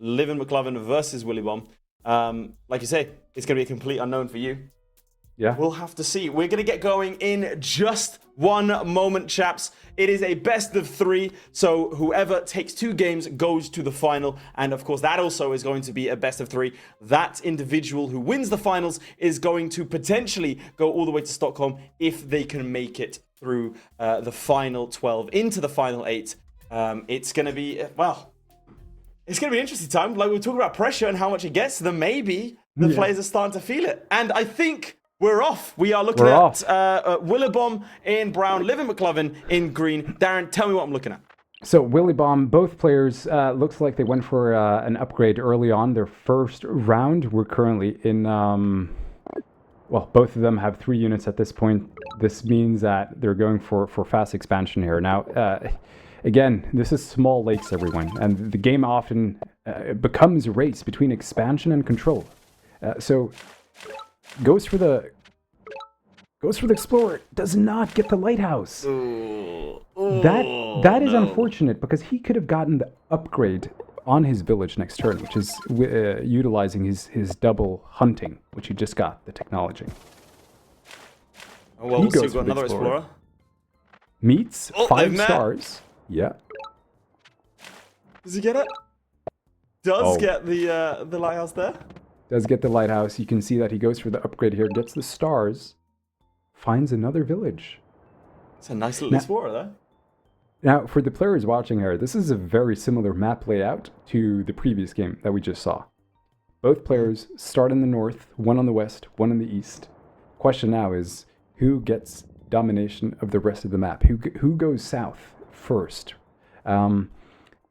LivanMcLuvan versus Willibomb. Like you say, it's going to be a complete unknown for you. Yeah. We'll have to see. We're going to get going in just one moment, chaps. It is a best of 3, so whoever takes 2 games goes to the final. And of course, that also is going to be a best of 3. That individual who wins the finals is going to potentially go all the way to Stockholm if they can make it through the final 12 into the final 8. It's going to be, well, it's going to be an interesting time. Like, we're talking about pressure and how much it gets to them. Maybe the players are starting to feel it. And I think we're off. We are looking at Willibomb in brown, LivanMcLuvan in green. Darren, tell me what I'm looking at. So Willibomb, both players, looks like they went for an upgrade early on their first round. We're currently in, well, both of them have 3 units at this point. This means that they're going for fast expansion here. Now, again, this is small lakes, everyone, and the game often becomes a race between expansion and control. So goes for the explorer, does not get the lighthouse. That is unfortunate, because he could have gotten the upgrade on his village next turn, which is utilizing his double hunting, which he just got the technology. Oh, well, we'll see. We've got another explorer. Meets 5 stars. Yeah. Does he get it? Does get the lighthouse there? Does get the lighthouse. You can see that he goes for the upgrade here, gets the stars, finds another village. It's a nice little explorer there. Now, for the players watching here, this is a very similar map layout to the previous game that we just saw. Both players start in the north, one on the west, one in the east. Question now is, who gets domination of the rest of the map? Who goes south first?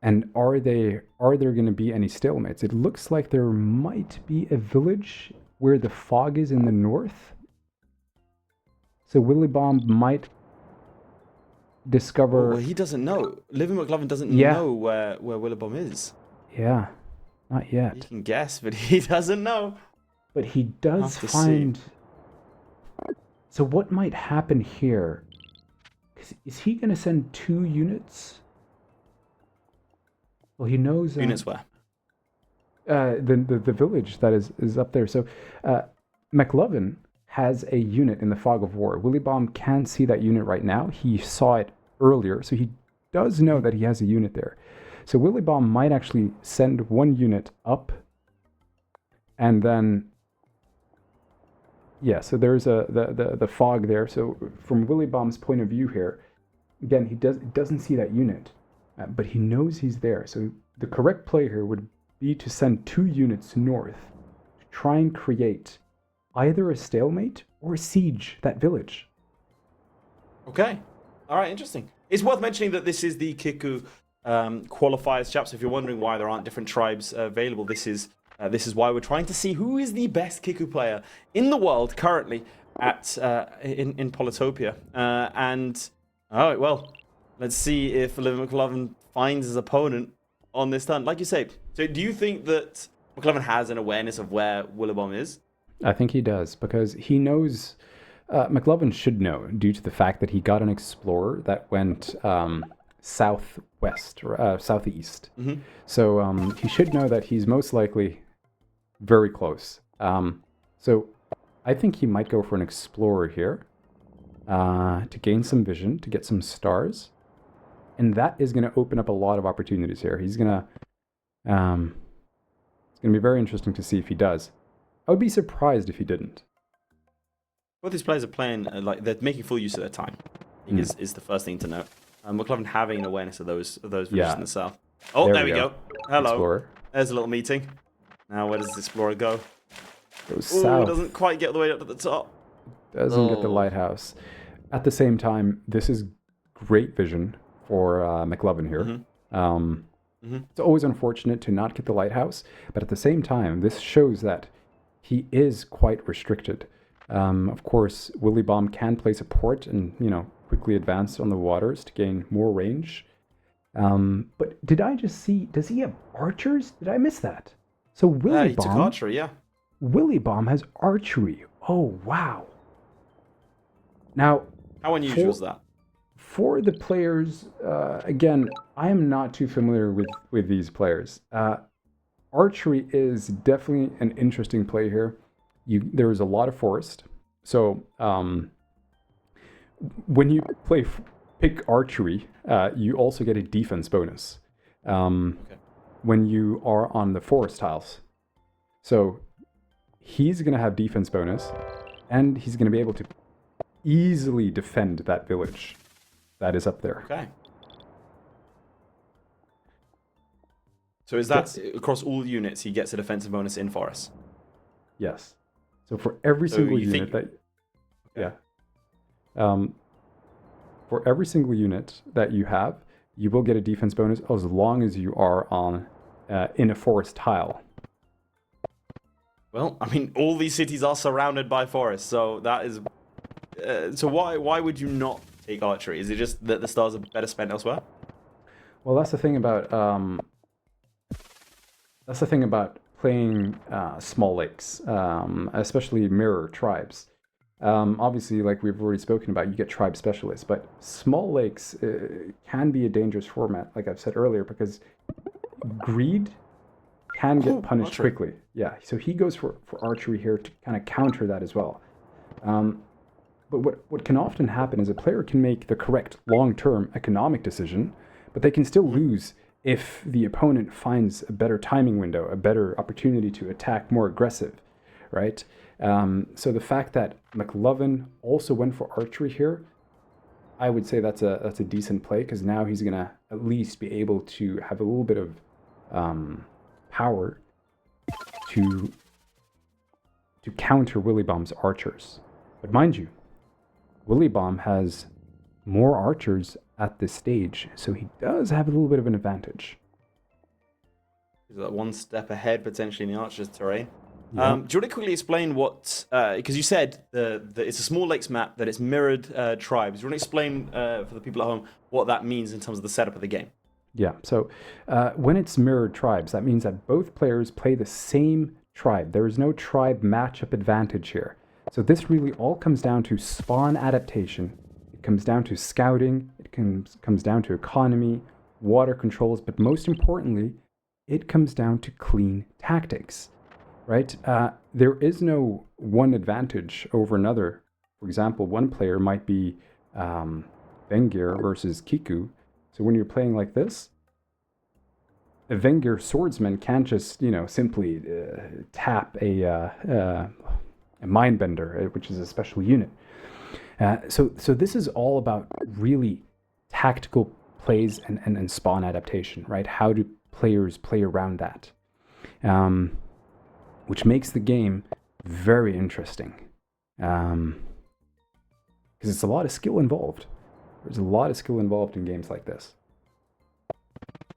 And are there going to be any stalemates? It looks like there might be a village where the fog is in the north. So Willibomb might discover... Well, he doesn't know. LivanMcLuvan doesn't know where Willibomb is. Yeah, not yet. He can guess, but he doesn't know. But he does find... So what might happen here? Is he going to send 2 units? Well, he knows... units where? The village that is up there. So McLuvan has a unit in the Fog of War. Willibomb can see that unit right now. He saw it earlier, so he does know that he has a unit there. So Willibomb might actually send 1 unit up, and then... Yeah, so there's the fog there. So from Willibomb's point of view here, again, he doesn't see that unit. But he knows he's there. So the correct play here would be to send 2 units north to try and create either a stalemate or siege that village. Okay. All right, interesting. It's worth mentioning that this is the Kickoo qualifiers, chaps. If you're wondering why there aren't different tribes available, this is why we're trying to see who is the best Kickoo player in the world currently at in Polytopia. All right, well, let's see if LivanMcLuvan finds his opponent on this turn. Like you say, so do you think that McLuvan has an awareness of where Willibomb is? I think he does, because he knows... McLuvan should know, due to the fact that he got an explorer that went southwest, or southeast. Mm-hmm. So he should know that he's most likely very close. So I think he might go for an explorer here to gain some vision, to get some stars. And that is going to open up a lot of opportunities here. He's going to... it's going to be very interesting to see if he does. I would be surprised if he didn't. Both these players are playing, like, they're making full use of their time, I think is the first thing to note. McLuvan having an awareness of those villages in the south. Oh, there we go. Hello. Explorer. There's a little meeting. Now, where does this explorer go? Goes south. Doesn't quite get all the way up to the top. Doesn't get the lighthouse. At the same time, this is great vision for McLuvan here. Mm-hmm. It's always unfortunate to not get the lighthouse, but at the same time, this shows that he is quite restricted. Of course, Willibomb can place a port and, quickly advance on the waters to gain more range. But did I just see, does he have archers? Did I miss that? So Willibomb... he took archery, yeah. Willibomb has archery. Oh, wow. Now... How unusual is that? For the players, again, I am not too familiar with these players. archery is definitely an interesting play here. There is a lot of forest. So when you pick archery, you also get a defense bonus when you are on the forest tiles. So he's going to have defense bonus, and he's going to be able to easily defend that village that is up there. Okay. So is that across all units he gets a defensive bonus in forest? Yes. So for every single unit for every single unit that you have, you will get a defense bonus as long as you are on in a forest tile. Well, I mean, all these cities are surrounded by forests, so that is. So why would you not take archery? Is it just that the stars are better spent elsewhere? Well, that's the thing about playing small lakes, especially mirror tribes. Obviously, like we've already spoken about, you get tribe specialists, but small lakes can be a dangerous format, like I've said earlier, because greed can get punished quickly. Yeah, so he goes for archery here to kind of counter that as well. But what can often happen is a player can make the correct long-term economic decision, but they can still lose if the opponent finds a better timing window, a better opportunity to attack more aggressive, right? So the fact that McLuvan also went for archery here, I would say that's a decent play, because now he's going to at least be able to have a little bit of power to counter Willibomb's archers. But mind you, Willibomb has more archers at this stage, so he does have a little bit of an advantage. Is that one step ahead potentially in the archer's terrain? Yeah. Do you want to quickly explain what? Because you said it's a small lakes map, that it's mirrored tribes. Do you want to explain for the people at home what that means in terms of the setup of the game? Yeah, so when it's mirrored tribes, that means that both players play the same tribe. There is no tribe matchup advantage here. So this really all comes down to spawn adaptation. It comes down to scouting. It comes down to economy, water controls, but most importantly, it comes down to clean tactics, right? There is no one advantage over another. For example, one player might be Vengir versus Kickoo. So when you're playing like this, a Vengir swordsman can't just, simply tap a Mindbender, which is a special unit. So this is all about really tactical plays and spawn adaptation, right? How do players play around that? Which makes the game very interesting. Because it's a lot of skill involved. There's a lot of skill involved in games like this.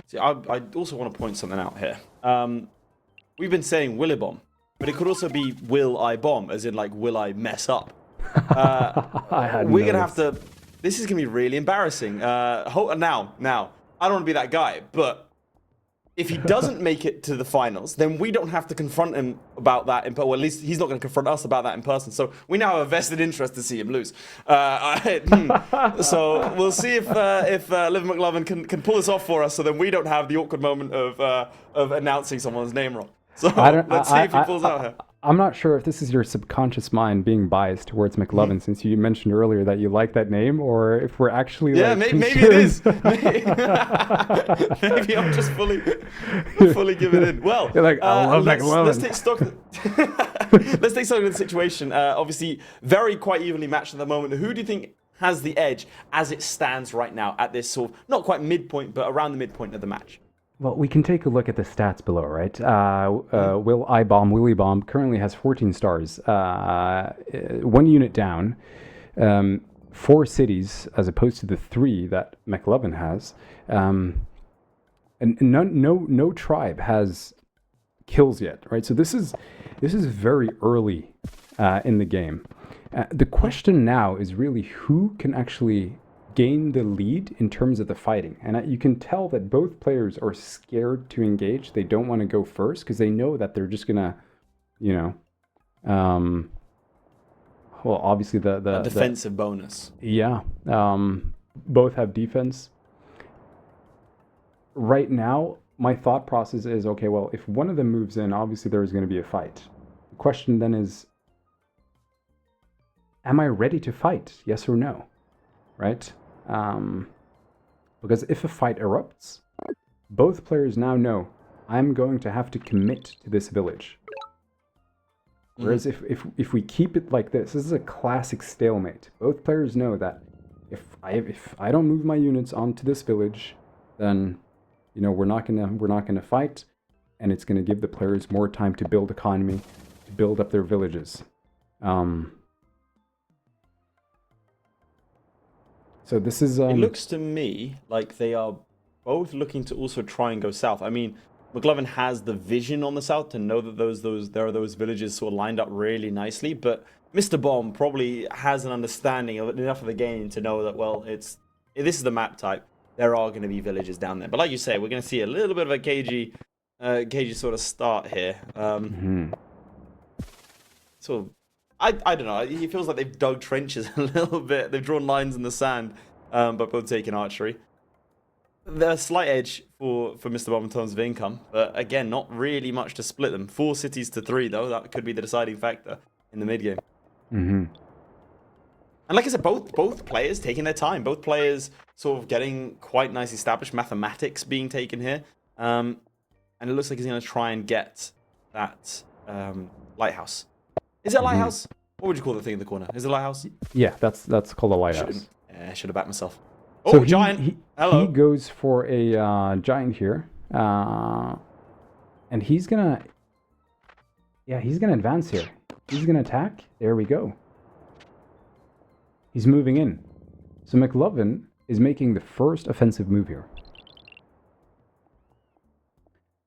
See, I also want to point something out here. We've been saying Willibomb, but it could also be will I bomb, as in like, will I mess up? We're going to have to... This is going to be really embarrassing. Now, I don't want to be that guy, but if he doesn't make it to the finals, then we don't have to confront him about that. Well, at least he's not going to confront us about that in person. So we now have a vested interest to see him lose. So we'll see if LivanMcLuvan can pull this off for us, so then we don't have the awkward moment of announcing someone's name wrong. So let's see if he pulls out here. I'm not sure if this is your subconscious mind being biased towards McLuvan, since you mentioned earlier that you like that name, or if we're actually maybe it is. Maybe I'm just fully giving in. Well, you're like, I love McLuvan. Let's take stock. Let's take stock of the situation. Obviously, quite evenly matched at the moment. Who do you think has the edge as it stands right now at this sort of not quite midpoint, but around the midpoint of the match? Well, we can take a look at the stats below, right? Willibomb currently has 14 stars, 1 unit down, 4 cities as opposed to the 3 that McLuvan has, and no tribe has kills yet, right? So this is very early in the game. The question now is really who can actually gain the lead in terms of the fighting. And you can tell that both players are scared to engage. They don't want to go first because they know that they're just gonna, well, obviously the defensive bonus. Yeah. Both have defense. Right now, my thought process is, okay, well, if one of them moves in, obviously there's going to be a fight. The question then is, am I ready to fight? Yes or no? Right? Because if a fight erupts, both players now know I'm going to have to commit to this village. Whereas if we keep it like this is a classic stalemate. Both players know that if I don't move my units onto this village, then we're not gonna fight, and it's gonna give the players more time to build economy, to build up their villages. So this is. It looks to me like they are both looking to also try and go south. I mean, McLuvan has the vision on the south to know that there are those villages sort of lined up really nicely, but Mr. Bomb probably has an understanding of enough of the game to know that, well, this is the map type. There are going to be villages down there, but like you say, we're going to see a little bit of a cagey sort of start here. So I don't know. It feels like they've dug trenches a little bit. They've drawn lines in the sand, but both taking archery. There's a slight edge for Mr. Bomb in terms of income, but again, not really much to split them. 4 cities to 3, though. That could be the deciding factor in the mid game. And like I said, both players taking their time. Both players sort of getting quite nice established mathematics being taken here. And it looks like he's going to try and get that lighthouse. Is it a lighthouse? What would you call the thing in the corner? Is it a lighthouse? Yeah, that's called a lighthouse. I should have backed myself. So Oh, giant! Hello. He goes for a giant here, and he's gonna advance here. He's gonna attack. There we go. He's moving in. So McLuvan is making the first offensive move here.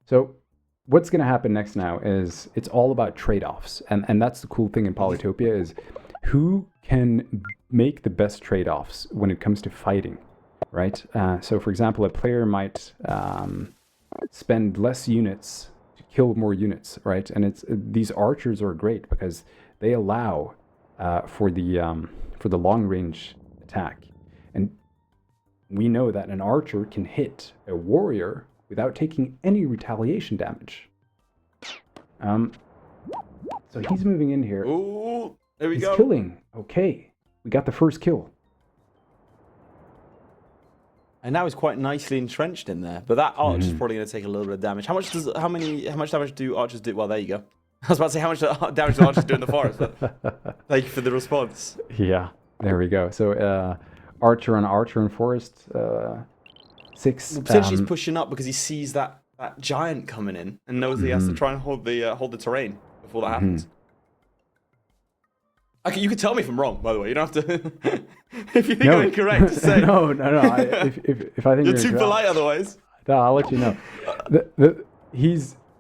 So what's gonna happen next now is it's all about trade-offs, and that's the cool thing in Polytopia is who can make the best trade-offs when it comes to fighting, right? So for example, a player might spend less units to kill more units, right? And these archers are great because they allow for the long-range attack. And we know that an archer can hit a warrior without taking any retaliation damage. So he's moving in here. Ooh, there we go. He's killing. Okay, we got the first kill. And now he's quite nicely entrenched in there. But that arch is probably going to take a little bit of damage. How much damage do archers do? Well, there you go. I was about to say how much damage do archers do in the forest. But thank you for the response. Yeah, there we go. So archer in forest, 6. Well, potentially he's pushing up because he sees that giant coming in and knows he has to try and hold the terrain before that happens. Okay, you could tell me if I'm wrong, by the way. You don't have to. If you think I'm incorrect, just say. No. If I think you're too polite, otherwise. No, I'll let you know.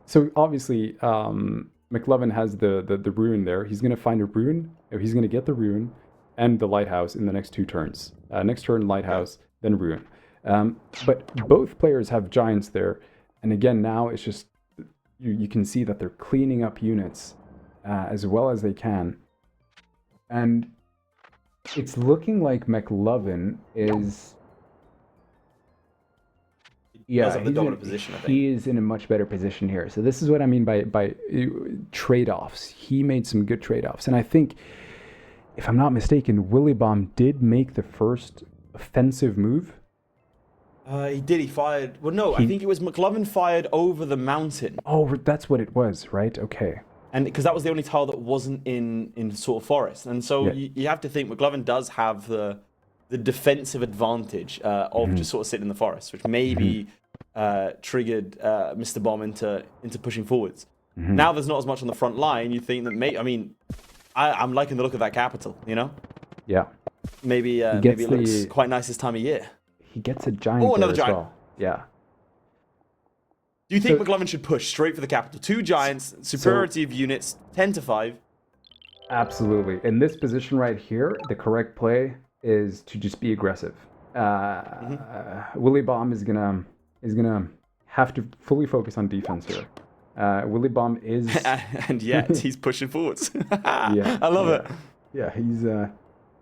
So obviously McLuvan has the ruin there. He's gonna find a ruin. He's gonna get the ruin and the lighthouse in the next 2 turns. Next turn lighthouse, then ruin. But both players have giants there, and again now it's just you can see that they're cleaning up units as well as they can. And it's looking like McLuvan is... Yeah, the dominant position, I think. He is in a much better position here. So this is what I mean by trade-offs. He made some good trade-offs. And I think, if I'm not mistaken, Willibomb did make the first offensive move. He did. He fired... Well, no, I think it was McLuvan fired over the mountain. Oh, that's what it was, right? Okay. And because that was the only tile that wasn't in sort of forest. And so you have to think McLuvan does have the defensive advantage of just sort of sitting in the forest, which maybe triggered Mr. Bomb into pushing forwards. Now there's not as much on the front line. You think that I'm liking the look of that capital, you know? Yeah. Maybe it looks quite nice this time of year. He gets a giant. Oh, another there giant. as well. Yeah. Do you think McLuvan should push straight for the capital? 2 giants, superiority of units, 10-5. Absolutely. In this position right here, the correct play is to just be aggressive. Willibomb is gonna have to fully focus on defense here. Willibomb is, and yet he's pushing forwards. Yeah, I love it. Yeah,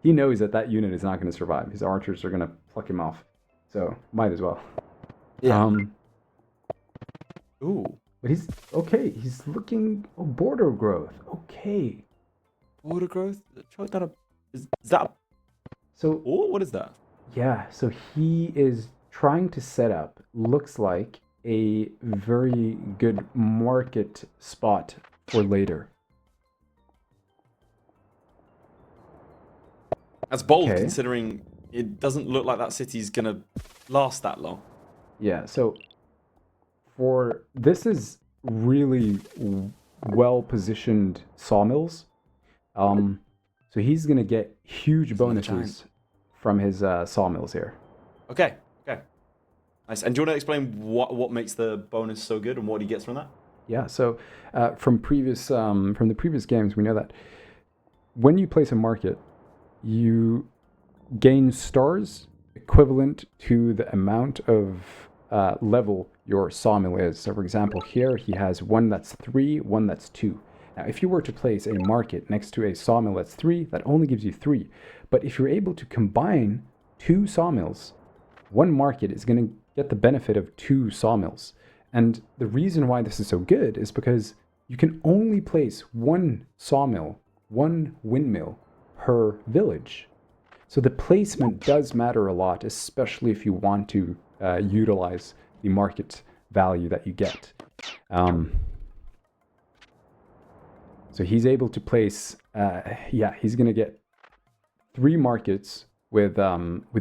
he knows that unit is not going to survive. His archers are going to pluck him off, so might as well. Yeah. Ooh. But he's okay. He's looking border growth. Okay. Water growth? Choke that up. Is that... So, Oh, what is that? yeah, so he is trying to set up, looks like, a very good market spot for later. That's bold, Okay. considering it doesn't look like that city's gonna last that long. Yeah, so this is really well positioned sawmills. So he's gonna get huge bonuses from his sawmills here. Okay, okay. Nice. And do you want to explain what makes the bonus so good and what he gets from that? Yeah, so from the previous games, we know that when you place a market, you gain stars equivalent to the amount of level your sawmill is. So, for example, here he has one that's 3, one that's 2. Now, if you were to place a market next to a sawmill that's 3, that only gives you 3. But if you're able to combine 2 sawmills, one market is going to get the benefit of 2 sawmills. And the reason why this is so good is because you can only place one sawmill, one windmill per village. So the placement does matter a lot, especially if you want to utilize the market value that you get. So he's able to place, he's going to get 3 markets with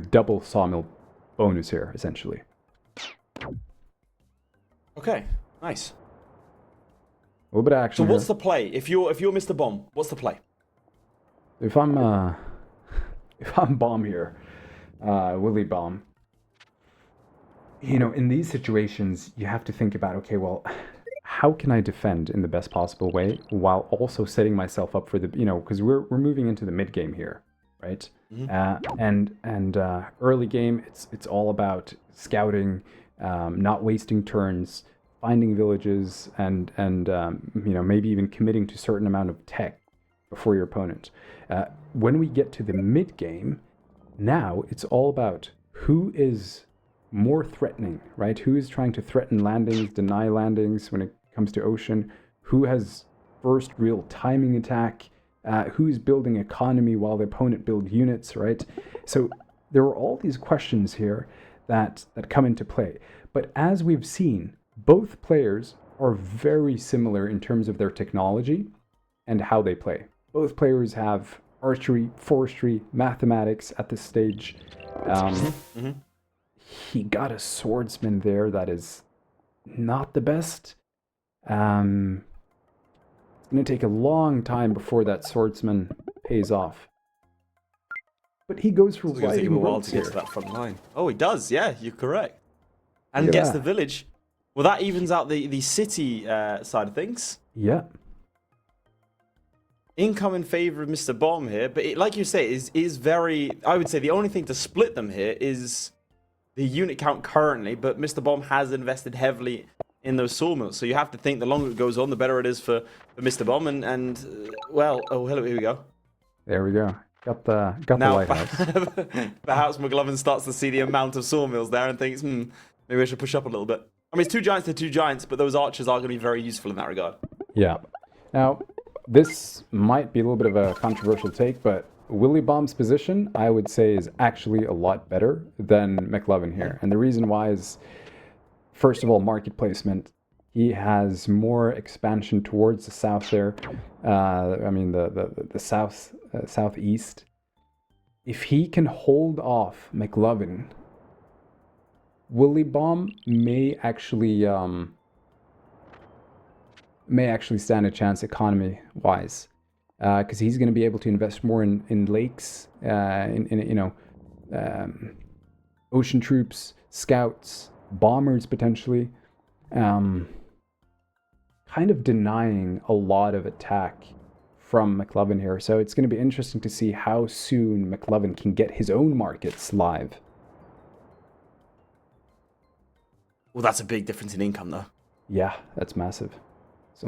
double sawmill bonus here, essentially. Okay, nice. A little bit of action. So what's the play? If you're Mr. Bomb, what's the play? If I'm Bomb here, Willibomb, in these situations, you have to think about, okay, well, how can I defend in the best possible way while also setting myself up for the, because we're moving into the mid game here, right? Mm-hmm. And early game, it's all about scouting, not wasting turns, finding villages, and maybe even committing to a certain amount of tech before your opponent. When we get to the mid game, now it's all about who is more threatening, right? Who is trying to threaten landings, deny landings when it comes to ocean? Who has first real timing attack? Who's building economy while the opponent builds units, right? So there are all these questions here that come into play. But as we've seen, both players are very similar in terms of their technology and how they play. Both players have archery, forestry, mathematics at this stage. He got a swordsman there that is not the best. It's going to take a long time before that swordsman pays off. But he goes for riding boats to get to that front line. Oh, he does. Yeah, you're correct. And Look at gets that. the village. Well, that evens out the city side of things. Yeah. Income in favor of Mr. Bomb here, but like you say, is very. I would say the only thing to split them here is the unit count currently. But Mr. Bomb has invested heavily in those sawmills, so you have to think the longer it goes on, the better it is for Mr. Bomb. And well, oh hello, here we go. There we go. Got the lighthouse. Perhaps McLuvan starts to see the amount of sawmills there and thinks, maybe I should push up a little bit. I mean, it's 2 giants to 2 giants, but those archers are going to be very useful in that regard. Yeah. Now, this might be a little bit of a controversial take, but Willibomb's position, I would say, is actually a lot better than McLuvan here. And the reason why is, first of all, market placement. He has more expansion towards the south there. The southeast. If he can hold off McLuvan, Willibomb may actually stand a chance economy-wise, because he's going to be able to invest more in lakes, ocean troops, scouts, bombers potentially, kind of denying a lot of attack from McLuvan here. So it's going to be interesting to see how soon McLuvan can get his own markets live. Well, that's a big difference in income, though. Yeah, that's massive. It's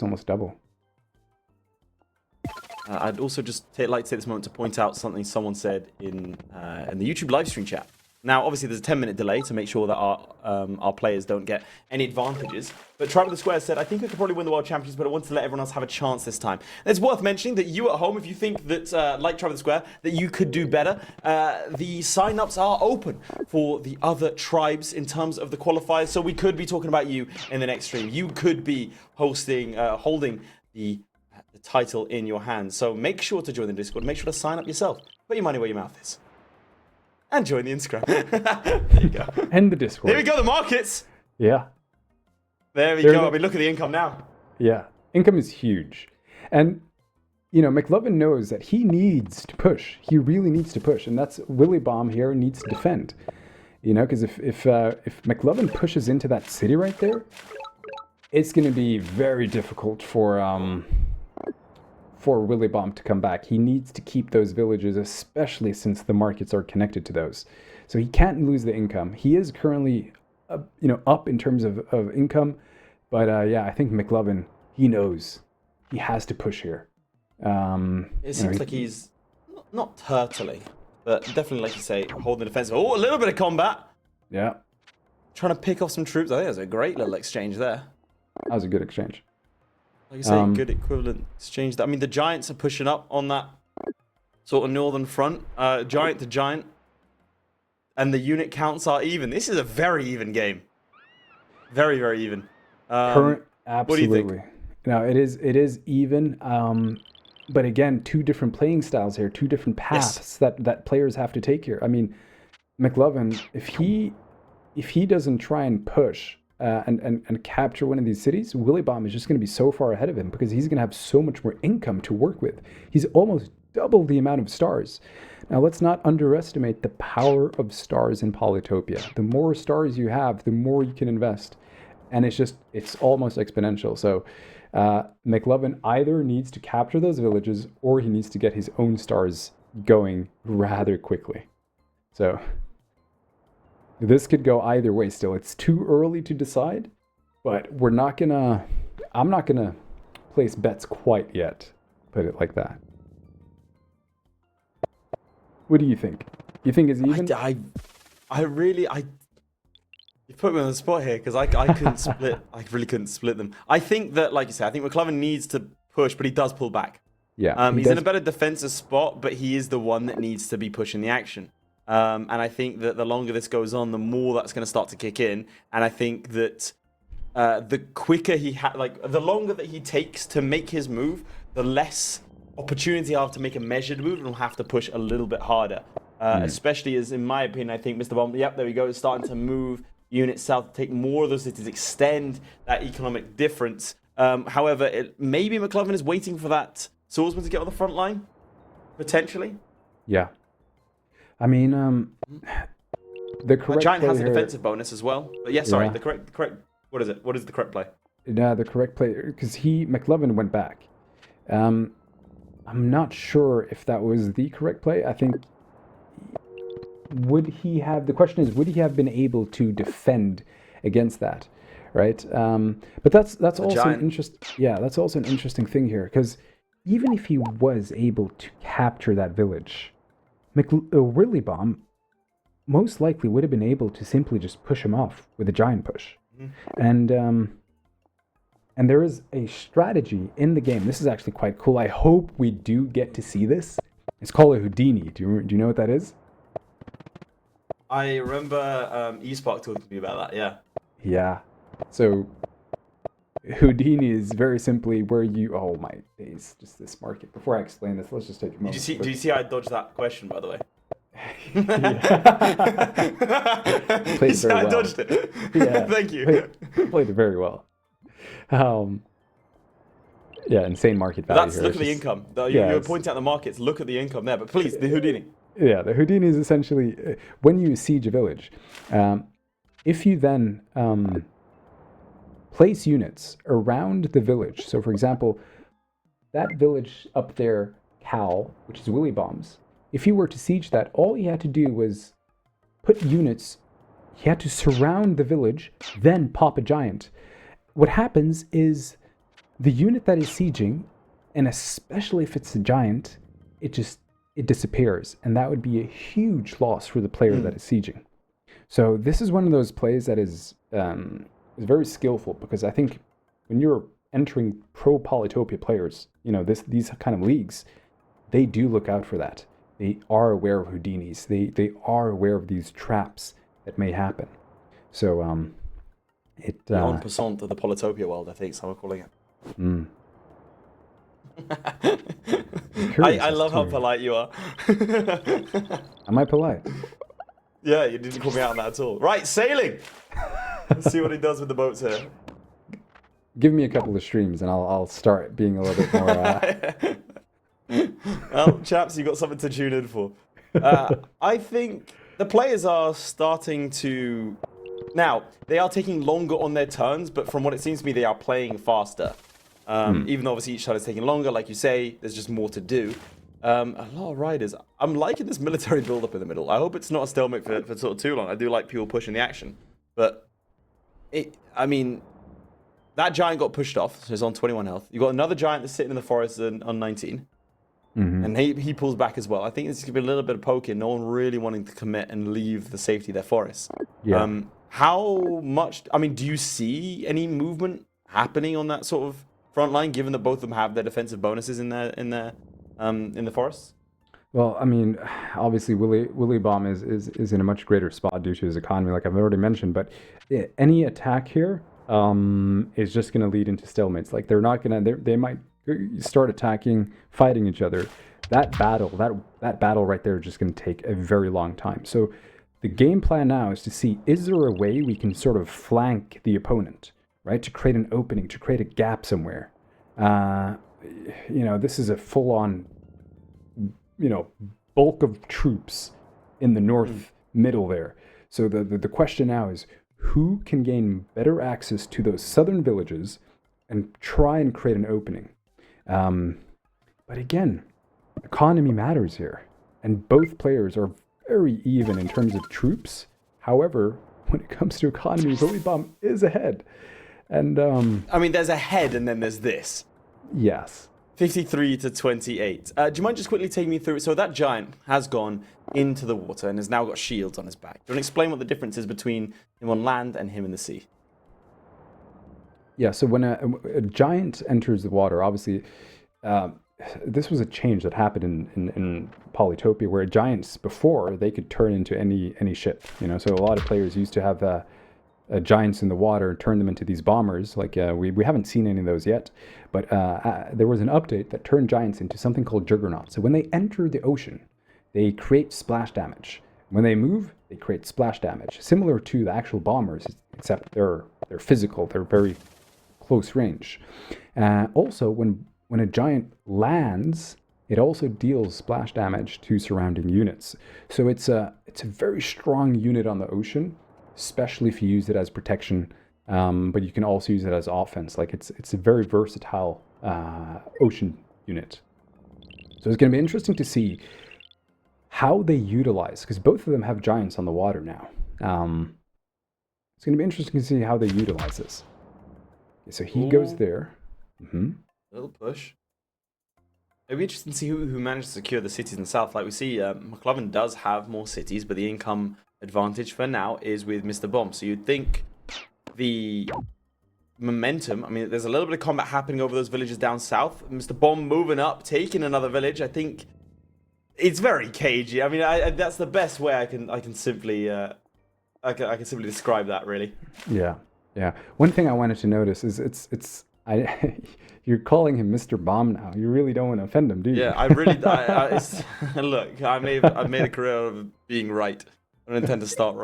almost double. I'd also just like to take this moment to point out something someone said in the YouTube live stream chat. Now, obviously, there's a 10-minute delay to make sure that our players don't get any advantages. But Tribe of the Square said, I think I could probably win the World Championships, but I want to let everyone else have a chance this time. And it's worth mentioning that you at home, if you think that, like Tribe of the Square, that you could do better, the sign-ups are open for the other tribes in terms of the qualifiers. So we could be talking about you in the next stream. You could be holding the title in your hands. So make sure to join the Discord. Make sure to sign up yourself. Put your money where your mouth is. And join the Instagram. There you go. And the Discord. Here we go, the markets. Yeah. There we go. I mean, look at the income now. Yeah. Income is huge. And, you know, McLuvan knows that he needs to push. He really needs to push. And that's Willibomb here needs to defend. You know, because if McLuvan pushes into that city right there, it's going to be very difficult for Willibomb to come back. He needs to keep those villages, especially since the markets are connected to those. So he can't lose the income. He is currently, up in terms of income. But yeah, I think McLuvan, he knows he has to push here. It seems like he's not turtling, but definitely, like you say, holding the defensive. Oh, a little bit of combat. Yeah. Trying to pick off some troops. I think that was a great little exchange there. That was a good exchange. Like you say, good equivalent exchange. I mean, the Giants are pushing up on that sort of northern front, giant to giant, and the unit counts are even. This is a very even game. Very, very even. Absolutely. What do you think? No, it is even. But again, two different playing styles here, two different paths that players have to take here. I mean, McLuvan, if he doesn't try and push and capture one of these cities, Willibomb is just going to be so far ahead of him because he's going to have so much more income to work with. He's almost double the amount of stars. Now, let's not underestimate the power of stars in Polytopia. The more stars you have, the more you can invest. And it's almost exponential. So McLuvan either needs to capture those villages or he needs to get his own stars going rather quickly. So this could go either way still. It's too early to decide, but I'm not gonna place bets quite yet. Put it like that. What do you think? You think it's even? You put me on the spot here because I couldn't split. I really couldn't split them. I think that, like you said, I think McLuvan needs to push, but he does pull back. Yeah. He's in a better defensive spot, but he is the one that needs to be pushing the action. And I think that the longer this goes on, the more that's going to start to kick in. And I think that the quicker the longer that he takes to make his move, the less opportunity he'll have to make a measured move, and he'll have to push a little bit harder. Especially as, in my opinion, I think Mr. Bomb, yep, there we go, is starting to move units south, take more of those cities, extend that economic difference. However, maybe McLuvan is waiting for that swordsman to get on the front line, potentially. Yeah. I mean, the correct Giant has a here, defensive bonus as well. But yeah, sorry, the correct. What is it? What is the correct play? Yeah, the correct play, because McLuvan went back. I'm not sure if that was the correct play. I think the question is, would he have been able to defend against that, right? But that's also an that's also an interesting thing here, because even if he was able to capture that village, Willibomb most likely would have been able to simply just push him off with a giant push. Mm-hmm. And there is a strategy in the game. This is actually quite cool. I hope we do get to see this. It's called a Houdini. Do you know what that is? I remember eSpark talking to me about that, yeah. Yeah. So Houdini is very simply where you... Oh my days, just this market. Before I explain this, let's just take a moment. Did you see how I dodged that question, by the way? Played very well. I dodged it. Yeah. Thank you. Played it very well. Yeah, insane market value here. Look at the income. You're pointing out the markets. Look at the income there. But please, the Houdini. Yeah, the Houdini is essentially when you siege a village. If you then place units around the village. So, for example, that village up there, Cal, which is Willibomb's, if you were to siege that, all he had to do was put units. He had to surround the village, then pop a giant. What happens is the unit that is sieging, and especially if it's a giant, it disappears, and that would be a huge loss for the player that is sieging. So this is one of those plays that is very skillful, because I think when you're entering pro Polytopia players, you know, these kind of leagues, they do look out for that. They are aware of Houdinis. They are aware of these traps that may happen. So it the en passant of the Polytopia world, I think some are calling it. Mm. I love how polite you are. Am I polite? Yeah, you didn't call me out on that at all. Right, sailing. Let's see what he does with the boats here. Give me a couple of streams and I'll start being a little bit more. Well, chaps, you got something to tune in for. I think the players are starting to. Now, they are taking longer on their turns, but from what it seems to me, they are playing faster. Even though obviously each turn is taking longer, like you say, there's just more to do. A lot of riders. I'm liking this military build-up in the middle. I hope it's not a stalemate for sort of too long. I do like people pushing the action. But, I mean, that giant got pushed off, so he's on 21 health. You've got another giant that's sitting in the forest on 19. And he pulls back as well. I think this could be a little bit of poking. No one really wanting to commit and leave the safety of their forests. Yeah. How much... I mean, do you see any movement happening on that sort of front line, given that both of them have their defensive bonuses in the forests? Well, I mean, obviously Willibomb is in a much greater spot due to his economy, like I've already mentioned. But any attack here is just going to lead into stalemates. Like they're not going to. They might start attacking, fighting each other. That battle right there is just going to take a very long time. So the game plan now is to see, is there a way we can sort of flank the opponent, right? To create an opening, to create a gap somewhere. You know, this is a full-on, you know, bulk of troops in the north middle there. So the question now is, who can gain better access to those southern villages and try and create an opening? But again, economy matters here. And both players are very even in terms of troops. However, when it comes to economy, Willibomb is ahead. And I mean, there's a head and then there's this. Yes. 53 to 28. Do you mind just quickly taking me through it? So that giant has gone into the water and has now got shields on his back. Do you want to explain what the difference is between him on land and him in the sea? Yeah, so when a giant enters the water, obviously, this was a change that happened in Polytopia, where giants before, they could turn into any ship. You know, so a lot of players used to have giants in the water and turn them into these bombers. Like we haven't seen any of those yet, but there was an update that turned giants into something called juggernauts. So when they enter the ocean, they create splash damage. When they move, they create splash damage, similar to the actual bombers, except they're physical. They're very close range. Also, when a giant lands, it also deals splash damage to surrounding units. So it's a very strong unit on the ocean, especially if you use it as protection. But you can also use it as offense. Like it's a very versatile ocean unit. So it's going to be interesting to see how they utilize, because both of them have giants on the water now. It's going to be interesting to see how they utilize this. Okay, so he goes there. Little push. It'd be interesting to see who managed to secure the cities in the south. Like we see, McLuvan does have more cities, but the income advantage for now is with Mr. Bomb. So you'd think the momentum, I mean, there's a little bit of combat happening over those villages down south. Mr. Bomb moving up, taking another village. I think it's very cagey. I mean, that's the best way I can simply I can simply describe that, really. Yeah. One thing I wanted to notice is you're calling him Mr. Bomb now. You really don't want to offend him, do you? Yeah, I really. Look, I've made a career of being right. I don't intend to start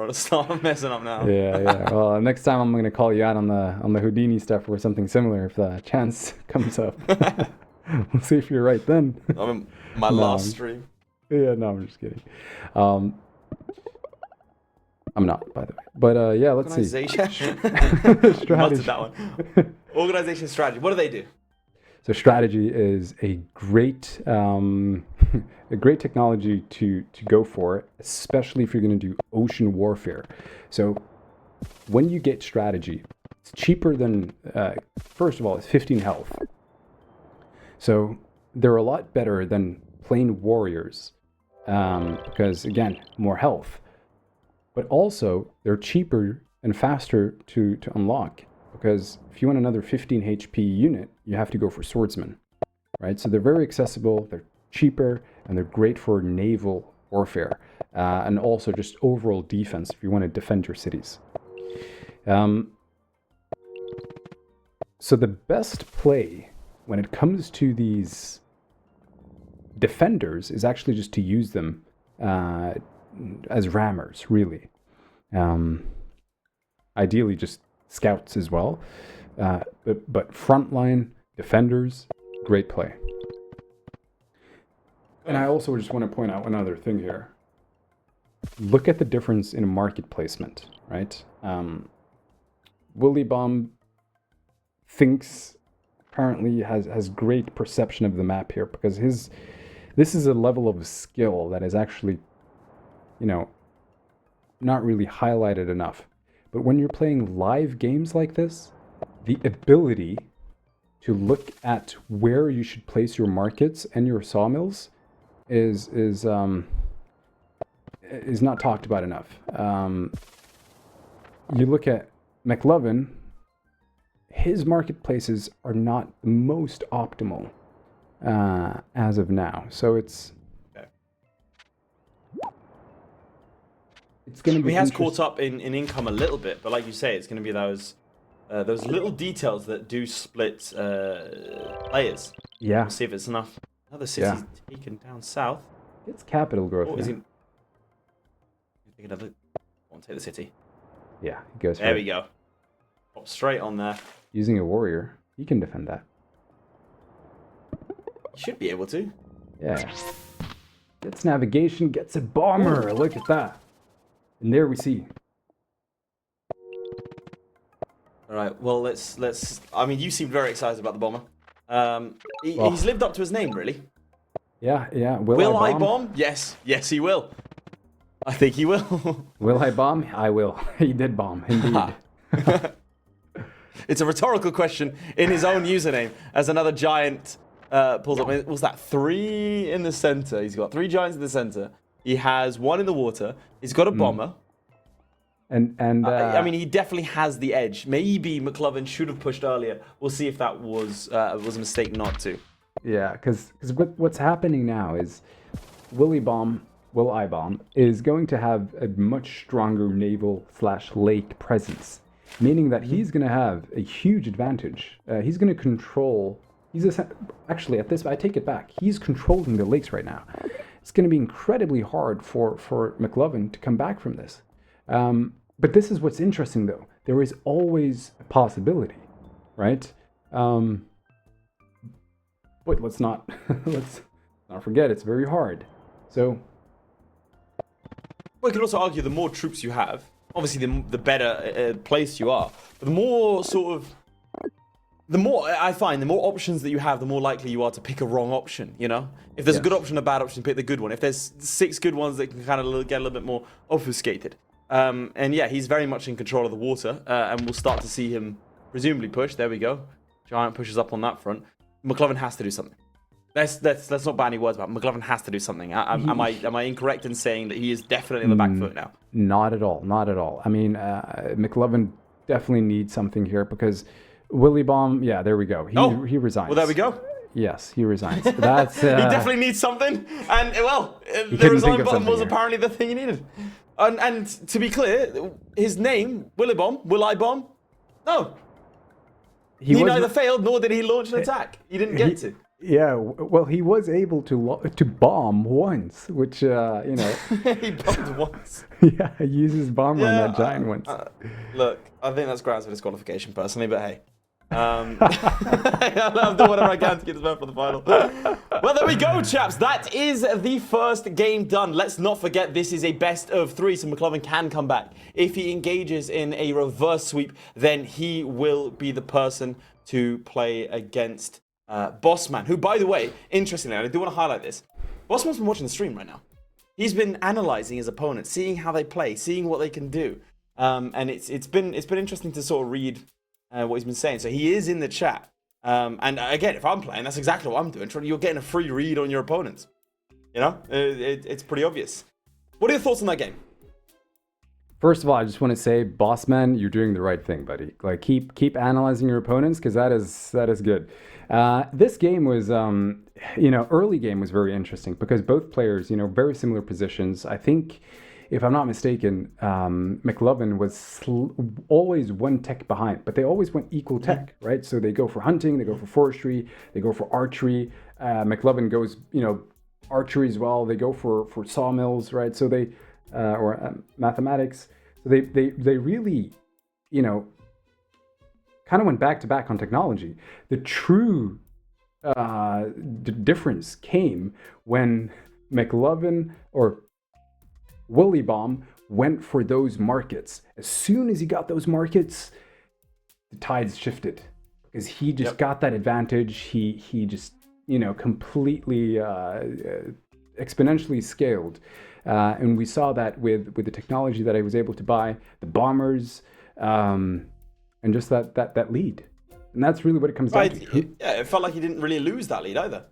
messing up now. Yeah. Well, next time I'm going to call you out on the Houdini stuff or something similar if the chance comes up. We'll see if you're right then. I'm in my last stream. Yeah, no, I'm just kidding. I'm not, by the way. But yeah, let's see. Organization. Strategy. That one. Organization strategy. What do they do? So strategy is a great technology to go for, especially if you're going to do ocean warfare. So when you get strategy, it's cheaper than, first of all, it's 15 health. So they're a lot better than plain warriors because, again, more health. but also they're cheaper and faster to unlock, because if you want another 15 HP unit, you have to go for swordsman, right? So they're very accessible, they're cheaper, and they're great for naval warfare, and also just overall defense if you want to defend your cities. So the best play when it comes to these defenders is actually just to use them as rammers, really. Ideally just scouts as well. But frontline defenders, great play. And I also just want to point out one other thing here. Look at the difference in market placement, right? Willibomb apparently has great perception of the map here, because this is a level of skill that is actually, not really highlighted enough. But when you're playing live games like this, the ability to look at where you should place your markets and your sawmills is not talked about enough. You look at McLuvan, his marketplaces are not the most optimal as of now. So it's going to be. He has caught up in income a little bit, but like you say, it's going to be those little details that do split players. Yeah. We'll see if it's enough. Another city's taken down south. It's capital growth. Oh, is he? Take another. I want to take the city. Yeah, he goes. There we go. Pop straight on there. Using a warrior, he can defend that. He should be able to. Yeah. Gets navigation, gets a bomber. Look at that. And there we see. All right. Well, let's. I mean, you seem very excited about the bomber. He's lived up to his name, really. Yeah. Will I bomb? Yes, he will. I think he will. Will I bomb? I will. He did bomb, indeed. It's a rhetorical question in his own username, as another giant pulls up. Was that 3 in the center? He's got 3 giants in the center. He has 1 in the water. He's got a bomber. And I mean, he definitely has the edge. Maybe McLuvan should have pushed earlier. We'll see if that was a mistake not to. Yeah, because what's happening now is Willibomb is going to have a much stronger naval/lake presence, meaning that he's going to have a huge advantage. He's going to control. Actually, at this, I take it back. He's controlling the lakes right now. It's going to be incredibly hard for McLuvan to come back from this. But this is what's interesting, though. There is always a possibility, right? But let's not forget, it's very hard. So, well, you can also argue the more troops you have, obviously the better placed you are. But the more I find, the more options that you have, the more likely you are to pick a wrong option, If there's a good option, a bad option, pick the good one. If there's 6 good ones, that can kind of get a little bit more obfuscated. And yeah, he's very much in control of the water, and we'll start to see him presumably push. There we go. Giant pushes up on that front. McLuvan has to do something. Let's not ban any words about it. McLuvan has to do something. Am I incorrect in saying that he is definitely on the back foot now? Not at all. I mean, McLuvan definitely needs something here, because Willibomb, yeah, there we go. He resigns. Well, there we go. Yes, he resigns. That's he definitely needs something, and the resign button was apparently the thing he needed. And to be clear, his name, Willibomb, Will I bomb? No. He neither failed nor did he launch an attack. He didn't get to. Yeah, well, he was able to bomb once, which, He bombed once. Yeah, he uses bomber on that giant once. Look, I think that's grounds for disqualification, personally, but hey. I'll do whatever I can to get this man for the final. Well, there we go, chaps. That is the first game done. Let's not forget this is a best of 3, so McLuvan can come back. If he engages in a reverse sweep, then he will be the person to play against Bossman, who, by the way, interestingly, and I do want to highlight this, Bossman's been watching the stream right now. He's been analyzing his opponents, seeing how they play, seeing what they can do, and it's been interesting to sort of read what he's been saying. So he is in the chat. And again, if I'm playing, that's exactly what I'm doing. You're getting a free read on your opponents. It's pretty obvious. What are your thoughts on that game? First of all, I just want to say, Bossman, you're doing the right thing, buddy. Like, keep analyzing your opponents, because that is good. This game was, early game was very interesting because both players, very similar positions. I think, if I'm not mistaken, McLuvan was always one tech behind, but they always went equal tech, right? So they go for hunting, they go for forestry, they go for archery. McLuvan goes, archery as well. They go for sawmills, right? So they or mathematics. So they really, kind of went back to back on technology. The true difference came when McLuvan or Willibomb went for those markets. As soon as he got those markets, the tides shifted because he just got that advantage. He just completely exponentially scaled. And we saw that with the technology that I was able to buy, the bombers, and just that lead. And that's really what it comes down to. It felt like he didn't really lose that lead either.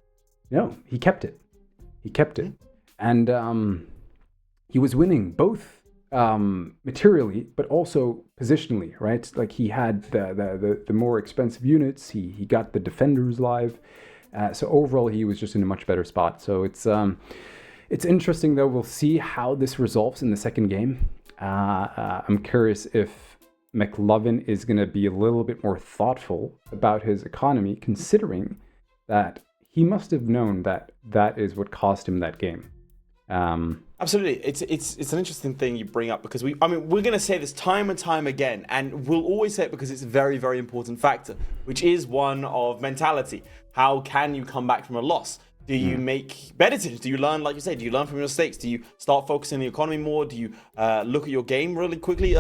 No, he kept it. And he was winning both materially, but also positionally, right? Like, he had the more expensive units. He got the defenders live. So overall, he was just in a much better spot. So it's interesting, though. We'll see how this resolves in the second game. I'm curious if McLuvan is going to be a little bit more thoughtful about his economy, considering that he must have known that is what cost him that game. Absolutely, it's an interesting thing you bring up, because we're going to say this time and time again, and we'll always say it because it's a very, very important factor, which is one of mentality. How can you come back from a loss? Do you make better decisions? Do you learn, like you say, do you learn from your mistakes? Do you start focusing on the economy more? Do you look at your game really quickly?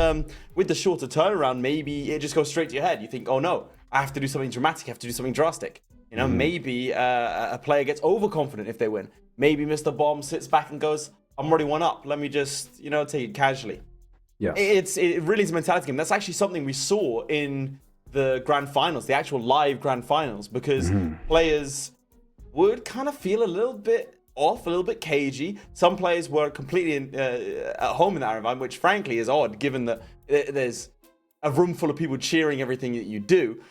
With the shorter turnaround, maybe it just goes straight to your head. You think, oh no, I have to do something dramatic. I have to do something drastic. Maybe a player gets overconfident if they win. Maybe Mr. Bomb sits back and goes, I'm already one up. Let me just, take it casually. Yeah. It really is a mentality game. That's actually something we saw in the grand finals, the actual live grand finals, because players would kind of feel a little bit off, a little bit cagey. Some players were completely at home in that environment, which frankly is odd, given that there's a room full of people cheering everything that you do.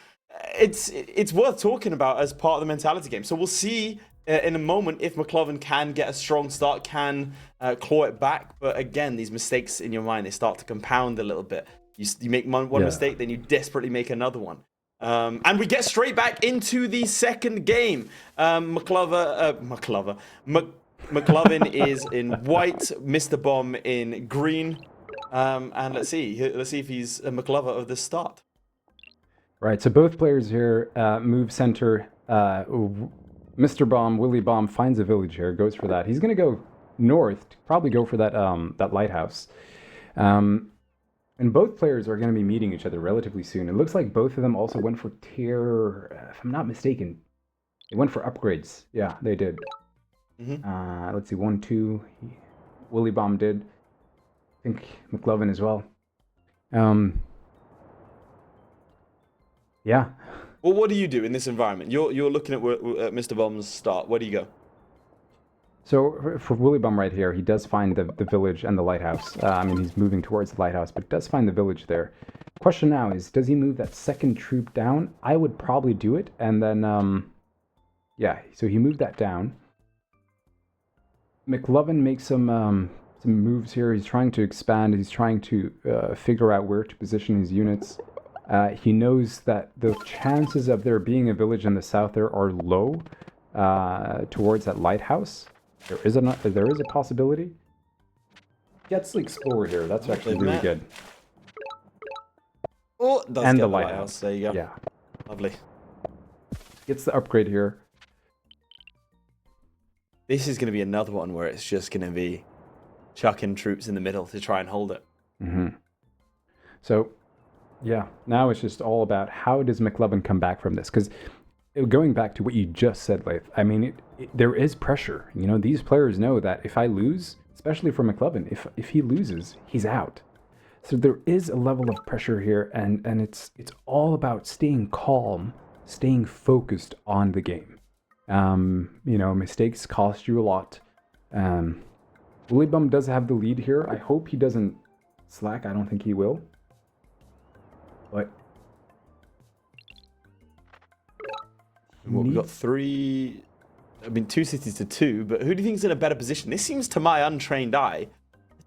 It's worth talking about as part of the mentality game. So we'll see in a moment if McLuvan can get a strong start, can claw it back. But again, these mistakes in your mind, they start to compound a little bit. You make one mistake, then you desperately make another one. And we get straight back into the second game. McLuvan is in white, Mr. Bomb in green. And let's see if he's a McLuvan of the start. Right, so both players here move center. Mr. Bomb, Willibomb, finds a village here, goes for that. He's going to go north, to probably go for that lighthouse. And both players are going to be meeting each other relatively soon. It looks like both of them also went for tier, if I'm not mistaken, they went for upgrades. Yeah, they did. Let's see, 1, 2, Willibomb did. I think McLuvan as well. Yeah. Well, what do you do in this environment? You're looking at Mr. Bomb's start. Where do you go? So for Willibomb right here, he does find the village and the lighthouse. He's moving towards the lighthouse, but does find the village there. Question now is, does he move that second troop down? I would probably do it, and then, so he moved that down. McLuvan makes some moves here. He's trying to expand. He's trying to figure out where to position his units. He knows that the chances of there being a village in the south there are low towards that lighthouse. There is a possibility. Gets the explorer here. That's actually really good. Oh, does and get the lighthouse. There you go. Yeah. Lovely. Gets the upgrade here. This is going to be another one where it's just going to be chucking troops in the middle to try and hold it. So, yeah, now it's just all about how does McLuvan come back from this? Because going back to what you just said, Leif, there is pressure. These players know that if I lose, especially for McLuvan, if he loses, he's out. So there is a level of pressure here, and it's all about staying calm, staying focused on the game. Mistakes cost you a lot. Willibomb does have the lead here. I hope he doesn't slack. I don't think he will. But Well, we've got 2 cities to 2, but who do you think is in a better position? This seems, to my untrained eye,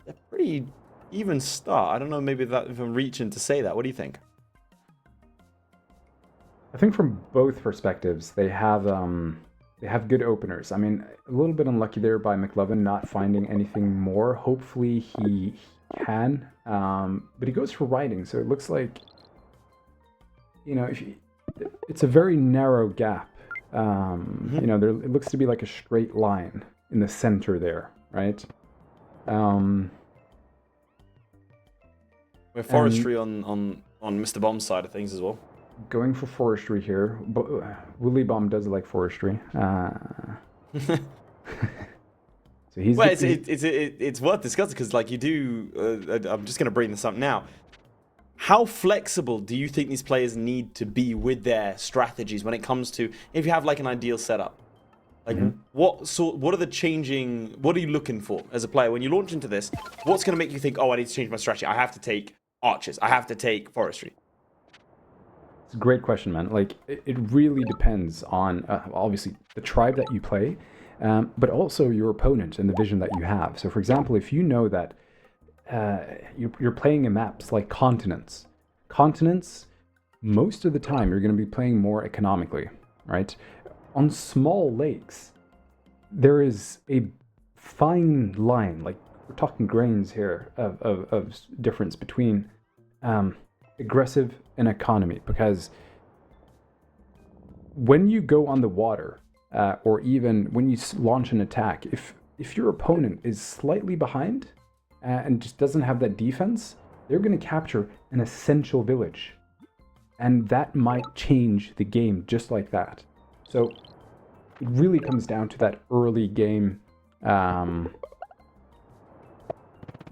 a pretty even start. I don't know, maybe that if I'm reaching to say that. What do you think? I think from both perspectives, they have good openers. I mean, a little bit unlucky there by McLuvan not finding anything more. Hopefully he can, but he goes for riding, so it looks like, you know, it's a very narrow gap. You know, it looks to be like a straight line in the center there, right? We're forestry on Mr. Bomb's side of things as well. Going for forestry here. Willibomb does like forestry. So he's. Well, it's worth discussing because, like, you do. I'm just going to bring this up now. How flexible do you think these players need to be with their strategies when it comes to if you have like an ideal setup? Like, what are the changing? What are you looking for as a player when you launch into this? What's going to make you think, oh, I need to change my strategy? I have to take archers. I have to take forestry. It's a great question, man. Like, it really depends on, obviously, the tribe that you play, but also your opponent and the vision that you have. So, for example, if you know that you're playing in maps like continents, most of the time, you're going to be playing more economically, right? On small lakes, there is a fine line, like we're talking grains here, of difference between aggressive and economy, because when you go on the water, or even when you launch an attack, if your opponent is slightly behind and just doesn't have that defense, they're going to capture an essential village, and that might change the game just like that. So it really comes down to that early game, you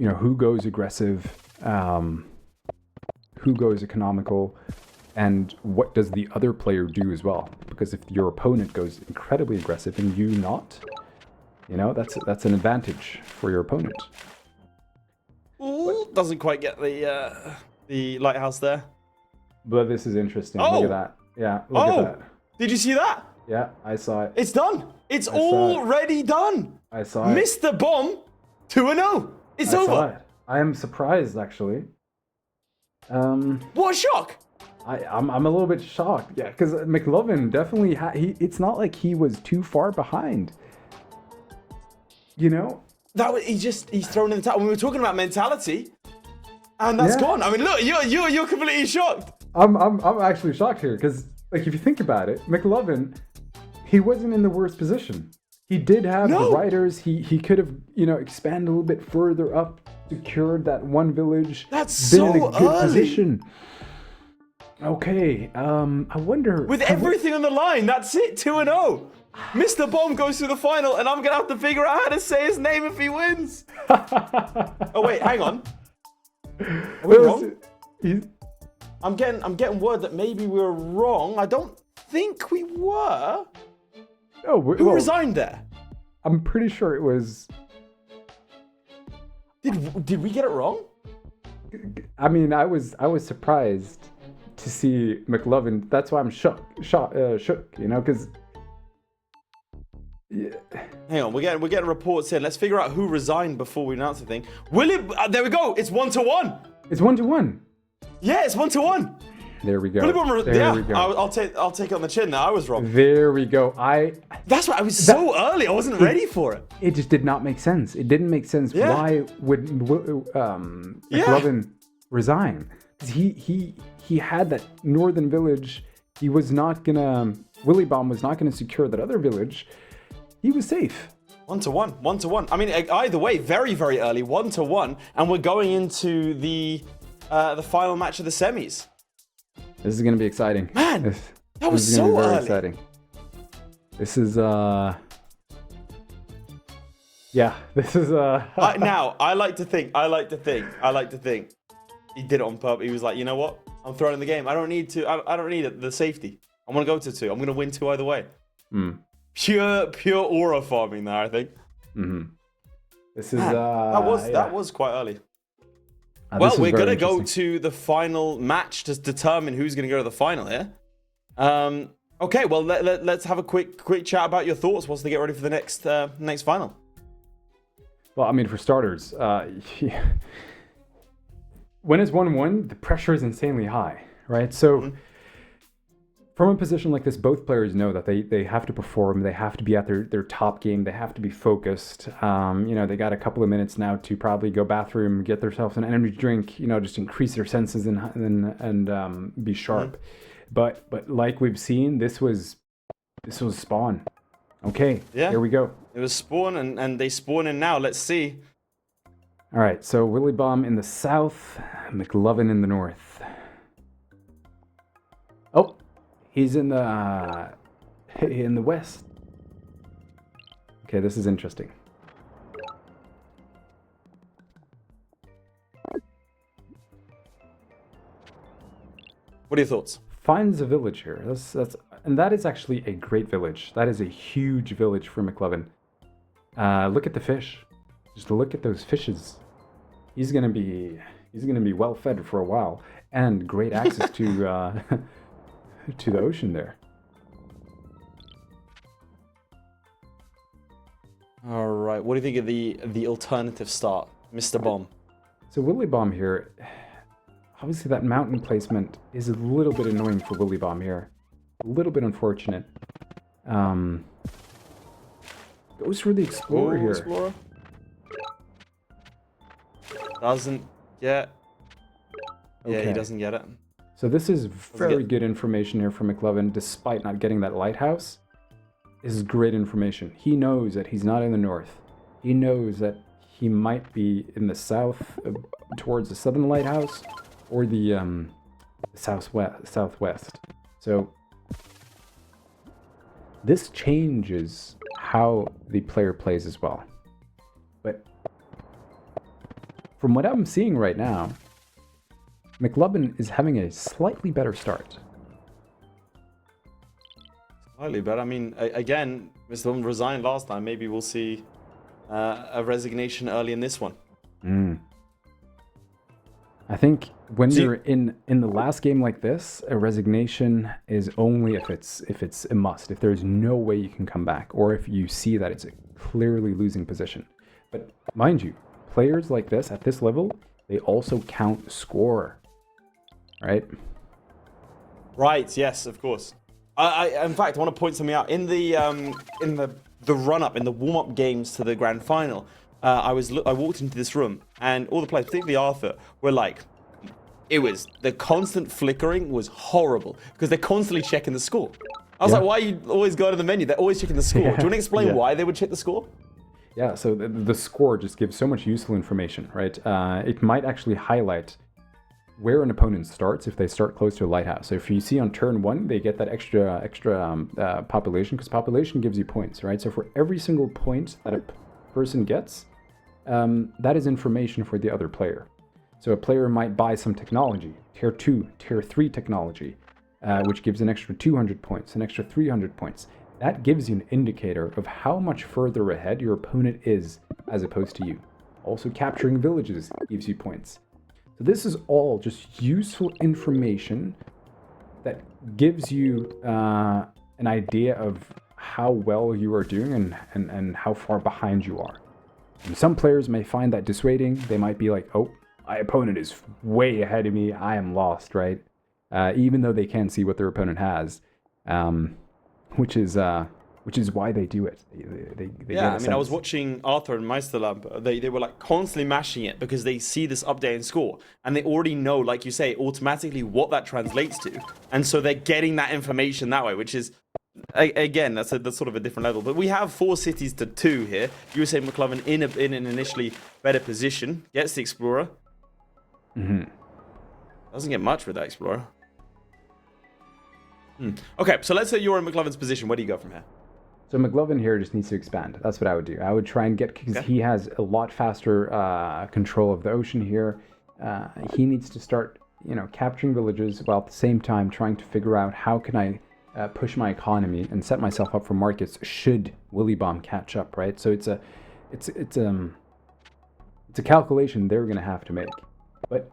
know, who goes aggressive, who goes economical, and what does the other player do as well. Because if your opponent goes incredibly aggressive and you not, you know, that's an advantage for your opponent. Ooh, doesn't quite get the lighthouse there. But this is interesting. Oh! Look at that. Yeah, look at that. Did you see that? Yeah, I saw it. It's done. It's already done. I saw it. Mr. Bomb 2-0. It's I over. saw it. I am surprised, actually. What a shock. I'm a little bit shocked. Yeah, because McLuvan definitely it's not like he was too far behind. You know? He's thrown in the towel. We were talking about mentality, and that's gone. I mean, look, you're completely shocked. I'm actually shocked here because, like, if you think about it, McLuvan, he wasn't in the worst position. He did have the riders. He could have, you know, expanded a little bit further up, secured that one village. That's been so in a good early. position. Okay, I wonder. With everything on the line, that's it. 2-0. Mr. Bomb goes to the final, and I'm gonna have to figure out how to say his name if he wins. Oh wait, hang on. Are we wrong? I'm getting word that maybe we're wrong. I don't think we were. Oh, who resigned there? I'm pretty sure it was. Did we get it wrong? I mean, I was surprised to see McLuvan. That's why I'm shook. You know, because. Yeah. Hang on, we're getting reports here. Let's figure out who resigned before we announce the thing. There we go. It's 1-1. It's 1-1. Yeah, it's 1-1. There we go. We go. I'll take it on the chin now. I was wrong. There we go. That's why I was so early. I wasn't ready for it. It just did not make sense. It didn't make sense. Yeah. Why would McLuvan resign? Because he had that northern village. He was not gonna. Willibomb was not gonna secure that other village. He was safe. 1-1. I mean, either way, very, very early, 1-1, and we're going into the final match of the semis. This is gonna be exciting. Man, that was so early. Very exciting. This is yeah. This is now I like to think he did it on purpose. He was like, you know what? I'm throwing in the game. I don't need to. I don't need the safety. I'm gonna go to 2. I'm gonna win 2 either way. Pure aura farming there, I think. This is that was quite early. Well, This is we're very going to go interesting. to the final match to determine who's going to go to the final here. Okay, well, let's have a quick chat about your thoughts whilst they get ready for the next final. Well, I mean, for starters, when it's 1-1, the pressure is insanely high, right? So from a position like this, both players know that they have to perform, they have to be at their top game, they have to be focused. They got a couple of minutes now to probably go bathroom, get themselves an energy drink, just increase their senses and be sharp. But like we've seen, this was spawn. Okay, Yeah. here we go. It was spawn, and they spawn in now. Let's see. All right, so Willibomb in the south, McLuvan in the north. Oh, he's in the west. Okay, this is interesting. What are your thoughts? Finds a village here. And that is actually a great village. That is a huge village for McLuvan. Look at the fish. Just look at those fishes. He's gonna be well fed for a while, and great access to to the ocean there. All right. What do you think of the alternative start, Mr. Bomb? So Willibomb here, obviously that mountain placement is a little bit annoying for Willibomb here. A little bit unfortunate. Goes for the Explorer here. Explorer. Doesn't get... Yeah, Okay. he doesn't get it. So this is very good information here for McLuvan, despite not getting that lighthouse. This is great information. He knows that he's not in the north. He knows that he might be in the south, towards the southern lighthouse, or the southwest. So this changes how the player plays as well. But from what I'm seeing right now, McLuvan is having a slightly better start. Slightly, but I mean, again, Mr. Bomb resigned last time. Maybe we'll see a resignation early in this one. I think when you're in the last game like this, a resignation is only if it's a must, if there's no way you can come back, or if you see that it's a clearly losing position. But mind you, players like this at this level, they also count score, right? Right. Yes, of course. I in fact, I want to point something out in the run up, in the warm up games to the grand final. I walked into this room, and all the players, particularly Arthur, were like, the constant flickering was horrible because they're constantly checking the score. I was like, why are you always going to the menu? They're always checking the score. Do you want to explain why they would check the score? Yeah, so the score just gives so much useful information, right? It might actually highlight where an opponent starts if they start close to a lighthouse. So if you see on turn 1, they get that extra population, because population gives you points, right? So for every single point that a person gets, that is information for the other player. So a player might buy some technology, tier 2, tier 3 technology, which gives an extra 200 points, an extra 300 points. That gives you an indicator of how much further ahead your opponent is as opposed to you. Also, capturing villages gives you points. So this is all just useful information that gives you an idea of how well you are doing and how far behind you are. And some players may find that dissuading. They might be like, oh, my opponent is way ahead of me. I am lost, right? Even though they can't see what their opponent has, which is why they do it. They I mean, I was watching Arthur and Meisterlab. They were like constantly mashing it because they see this update in score, and they already know, like you say, automatically what that translates to, and so they're getting that information that way, which is, again, that's sort of a different level. But we have 4 cities to 2 here. You were saying McLuvan in an initially better position, gets the Explorer. Doesn't get much with that Explorer. Okay, so let's say you're in McLuvan's position. Where do you go from here? So McLuvan here just needs to expand. That's what I would do. I would try and get, because he has a lot faster control of the ocean here. He needs to start, capturing villages while at the same time trying to figure out how can I push my economy and set myself up for markets should Willibomb catch up, right? So it's a calculation they're going to have to make. But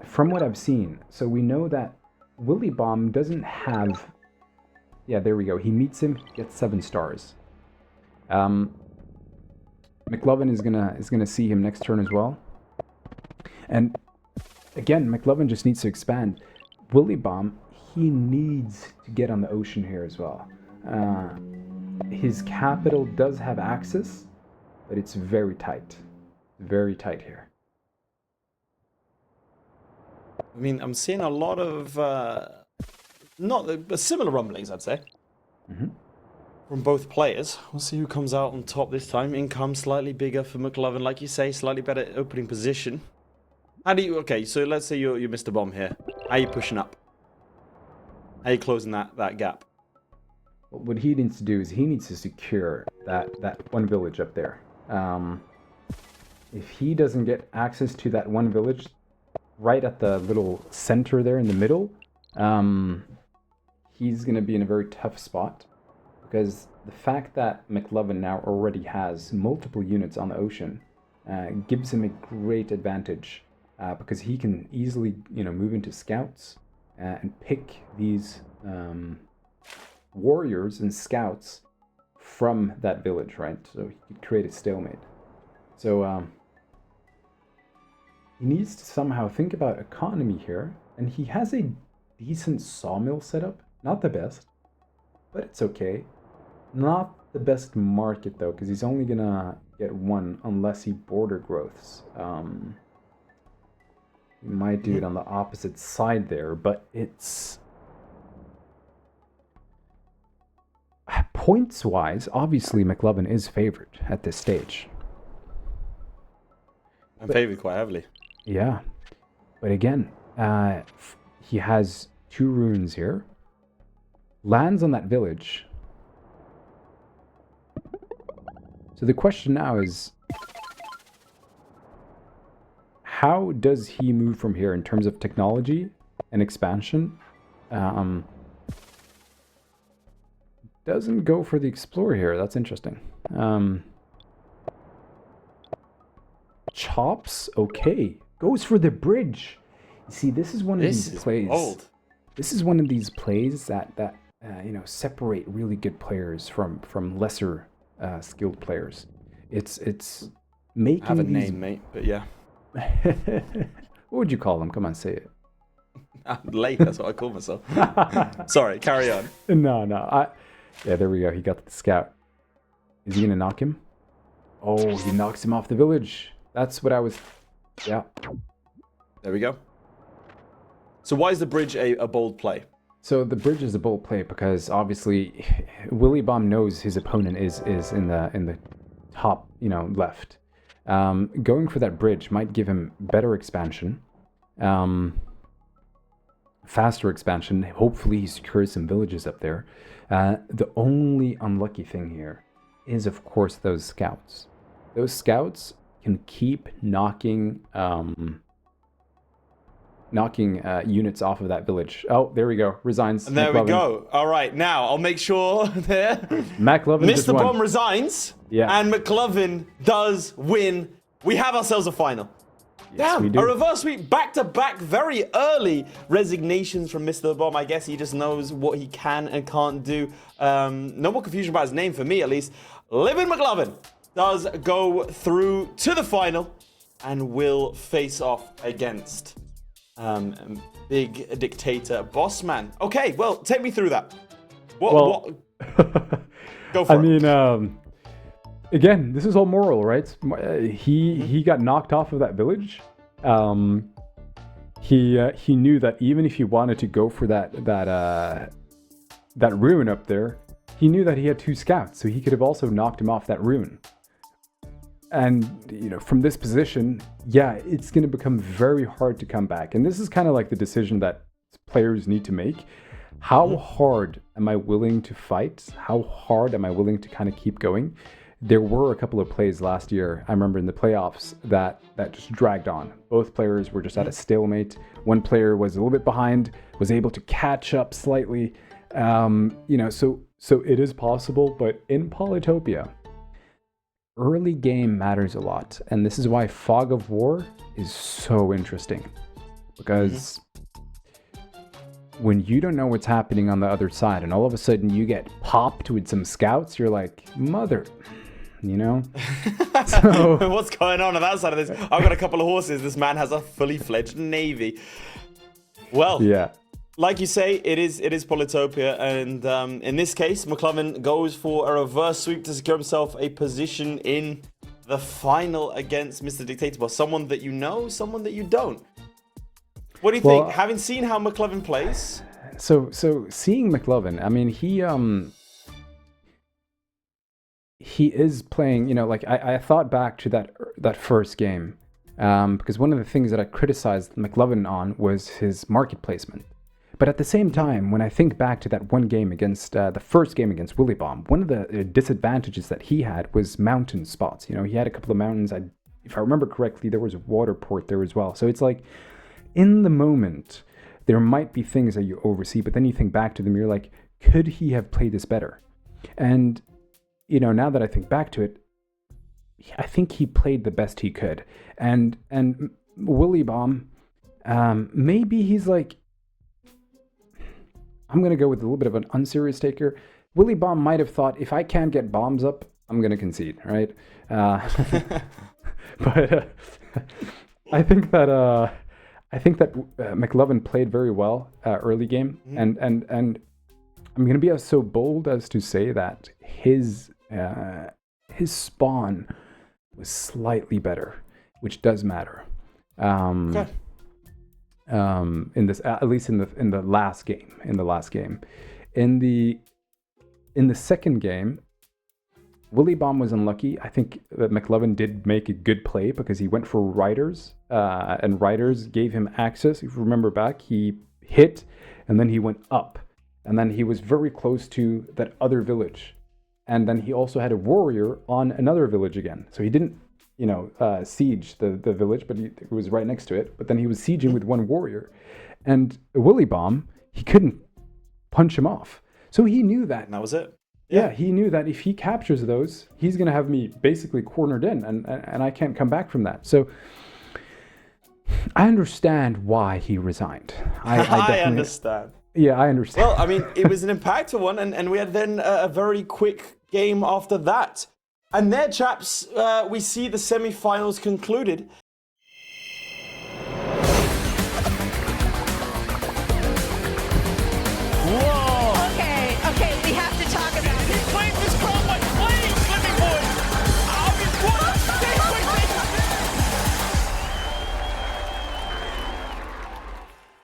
from what I've seen, so we know that Willibomb doesn't have... Yeah, there we go. He meets him, gets 7 stars. McLuvan is gonna see him next turn as well. And again, McLuvan just needs to expand. Willibomb, he needs to get on the ocean here as well. His capital does have access, but it's very tight. Very tight here. I mean, I'm seeing a lot of similar rumblings, I'd say, from both players. We'll see who comes out on top this time. Income slightly bigger for McLuvan, like you say, slightly better opening position. How do you? Okay, so let's say you're Mr. Bomb here. How are you pushing up? How are you closing that gap? What he needs to do is he needs to secure that one village up there. If he doesn't get access to that one village right at the little center there in the middle, he's going to be in a very tough spot, because the fact that McLuvan now already has multiple units on the ocean gives him a great advantage, because he can easily, move into scouts and pick these warriors and scouts from that village, right? So he could create a stalemate. So he needs to somehow think about economy here, and he has a decent sawmill setup. Not the best, but it's okay. Not the best market though, because he's only gonna get 1 unless he border growths. He might do it on the opposite side there, but it's... Points-wise, obviously McLuvan is favored at this stage. I'm favored quite heavily. Yeah. But again, he has 2 runes here. Lands on that village. So the question now is, how does he move from here in terms of technology and expansion? Doesn't go for the explorer here. That's interesting. Chops, okay. Goes for the bridge. See, this is one of these plays. Old. This is one of these plays that separate really good players from lesser skilled players. It's making. I have a name, mate, but yeah. What would you call them? Come on, say it. Late. That's what I call myself. Sorry, carry on. No. Yeah, there we go. He got the scout. Is he gonna knock him? Oh, he knocks him off the village. That's what I was... Yeah. There we go. So why is the bridge a bold play? So the bridge is a bold play because obviously Willibomb knows his opponent is in the top, left. Going for that bridge might give him better expansion, faster expansion. Hopefully he secures some villages up there. The only unlucky thing here is, of course, those scouts. Those scouts can keep knocking units off of that village. Oh, there we go. Resigns. And there McLuvan. We go. All right, now I'll make sure there. McLuvan Mr. Bomb resigns. Yeah. And McLuvan does win. We have ourselves a final. Yes, damn, a reverse sweep, back-to-back, very early resignations from Mr. Bomb. I guess he just knows what he can and can't do. No more confusion about his name, for me at least. LivanMcLuvan does go through to the final and will face off against big dictator Bossman. Okay, well, take me through that. What? Go for it. I mean, again, this is all moral, right? He got knocked off of that village. He knew that even if he wanted to go for that rune up there, he knew that he had 2 scouts, so he could have also knocked him off that rune. And from this position, yeah, it's going to become very hard to come back. And this is kind of like the decision that players need to make. How hard am I willing to fight? How hard am I willing to kind of keep going? There were a couple of plays last year, I remember in the playoffs, that just dragged on. Both players were just at a stalemate. One player was a little bit behind, was able to catch up slightly. So it is possible, but in Polytopia, early game matters a lot. And this is why Fog of War is so interesting. Because when you don't know what's happening on the other side and all of a sudden you get popped with some scouts, you're like, mother, you know? So, what's going on that side of this? I've got a couple of horses. This man has a fully fledged navy. Well, yeah. Like you say, it is Polytopia, and in this case, McLuvan goes for a reverse sweep to secure himself a position in the final against Mr. Dictator Boss. Someone that you know, someone that you don't. What do you think? Having seen how McLuvan plays? So seeing McLuvan, I mean, he is playing, you know, like I thought back to that first game, because one of the things that I criticized McLuvan on was his market placement. But at the same time, when I think back to that one game against the first game against Willibomb, one of the disadvantages that he had was mountain spots. You know, he had a couple of mountains. If I remember correctly, there was a water port there as well. So it's like, in the moment, there might be things that you oversee, but then you think back to them, you're like, could he have played this better? And, you know, now that I think back to it, I think he played the best he could. And Willibomb, maybe he's like, I'm going to go with a little bit of an unserious taker. Willibomb might have thought, if I can't get bombs up, I'm going to concede, right? But I think that McLuvan played very well early game, and I'm going to be so bold as to say that his spawn was slightly better, which does matter. Okay. In this, at least in the last game. In the second game, Willibomb was unlucky. I think that McLuvan did make a good play because he went for riders, and riders gave him access. If you remember back, he hit, and then he went up, and then he was very close to that other village, and then he also had a warrior on another village again. So he didn't, you know, siege the village, but he was right next to it. But then he was sieging with one warrior, and Willibomb, he couldn't punch him off. So he knew that. And that was it. Yeah, he knew that if he captures those, he's going to have me basically cornered in, and I can't come back from that. So I understand why he resigned. I understand. Yeah, I understand. Well, I mean, it was an impactful one, and we had then a very quick game after that. And there, chaps, we see the semi-finals concluded.